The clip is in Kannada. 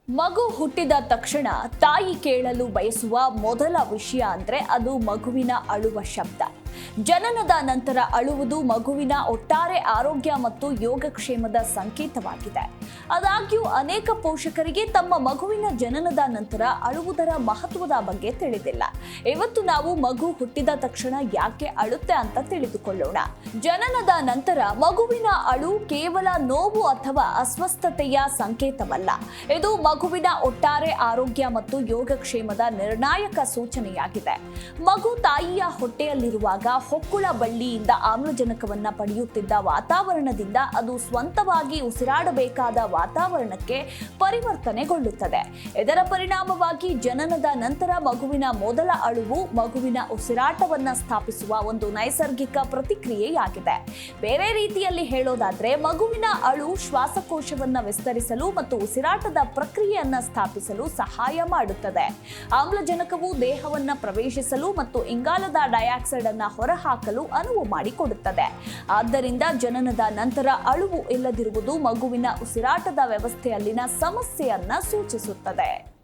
ಮಗು ಹುಟ್ಟಿದ ತಕ್ಷಣ ತಾಯಿ ಕೇಳಲು ಬಯಸುವ ಮೊದಲ ವಿಷಯ ಅಂದ್ರೆ ಅದು ಮಗುವಿನ ಅಳುವ ಶಬ್ದ. ಜನನದ ನಂತರ ಅಳುವುದು ಮಗುವಿನ ಒಟ್ಟಾರೆ ಆರೋಗ್ಯ ಮತ್ತು ಯೋಗಕ್ಷೇಮದ ಸಂಕೇತವಾಗಿದೆ. ಆದಾಗ್ಯೂ ಅನೇಕ ಪೋಷಕರಿಗೆ ತಮ್ಮ ಮಗುವಿನ ಜನನದ ನಂತರ ಅಳುವುದರ ಮಹತ್ವದ ಬಗ್ಗೆ ತಿಳಿದಿಲ್ಲ. ಇವತ್ತು ನಾವು ಮಗು ಹುಟ್ಟಿದ ತಕ್ಷಣ ಯಾಕೆ ಅಳುತ್ತೆ ಅಂತ ತಿಳಿದುಕೊಳ್ಳೋಣ. ಜನನದ ನಂತರ ಮಗುವಿನ ಅಳು ಕೇವಲ ನೋವು ಅಥವಾ ಅಸ್ವಸ್ಥತೆಯ ಸಂಕೇತವಲ್ಲ. ಇದು ಮಗುವಿನ ಒಟ್ಟಾರೆ ಆರೋಗ್ಯ ಮತ್ತು ಯೋಗಕ್ಷೇಮದ ನಿರ್ಣಾಯಕ ಸೂಚನೆಯಾಗಿದೆ. ಮಗು ತಾಯಿಯ ಹೊಟ್ಟೆಯಲ್ಲಿರುವಾಗ ಹೊಕ್ಕುಳ ಬಳ್ಳಿಯಿಂದ ಆಮ್ಲಜನಕವನ್ನ ಪಡೆಯುತ್ತಿದ್ದ ವಾತಾವರಣದಿಂದ ಅದು ಸ್ವಂತವಾಗಿ ಉಸಿರಾಡಬೇಕಾದ ವಾತಾವರಣಕ್ಕೆ ಪರಿವರ್ತನೆಗೊಳ್ಳುತ್ತದೆ. ಇದರ ಪರಿಣಾಮವಾಗಿ ಜನನದ ನಂತರ ಮಗುವಿನ ಮೊದಲ ಅಳುವು ಮಗುವಿನ ಉಸಿರಾಟವನ್ನ ಸ್ಥಾಪಿಸುವ ಒಂದು ನೈಸರ್ಗಿಕ ಪ್ರತಿಕ್ರಿಯೆಯಾಗಿದೆ. ಬೇರೆ ರೀತಿಯಲ್ಲಿ ಹೇಳೋದಾದ್ರೆ ಮಗುವಿನ ಅಳು ಶ್ವಾಸಕೋಶವನ್ನ ವಿಸ್ತರಿಸಲು ಮತ್ತು ಉಸಿರಾಟದ ಪ್ರಕ್ರಿಯೆಯನ್ನ ಸ್ಥಾಪಿಸಲು ಸಹಾಯ ಮಾಡುತ್ತದೆ. ಆಮ್ಲಜನಕವು ದೇಹವನ್ನ ಪ್ರವೇಶಿಸಲು ಮತ್ತು ಇಂಗಾಲದ ಡೈಆಕ್ಸೈಡ್ ಅನ್ನ ಹೊರಹಾಕಲು ಅನುವು ಮಾಡಿಕೊಡುತ್ತದೆ. ಆದ್ದರಿಂದ ಜನನದ ನಂತರ ಅಳುವು ಇಲ್ಲದಿರುವುದು ಮಗುವಿನ ಉಸಿರಾಟದ ವ್ಯವಸ್ಥೆಯಲ್ಲಿನ ಸಮಸ್ಯೆಯನ್ನ ಸೂಚಿಸುತ್ತದೆ.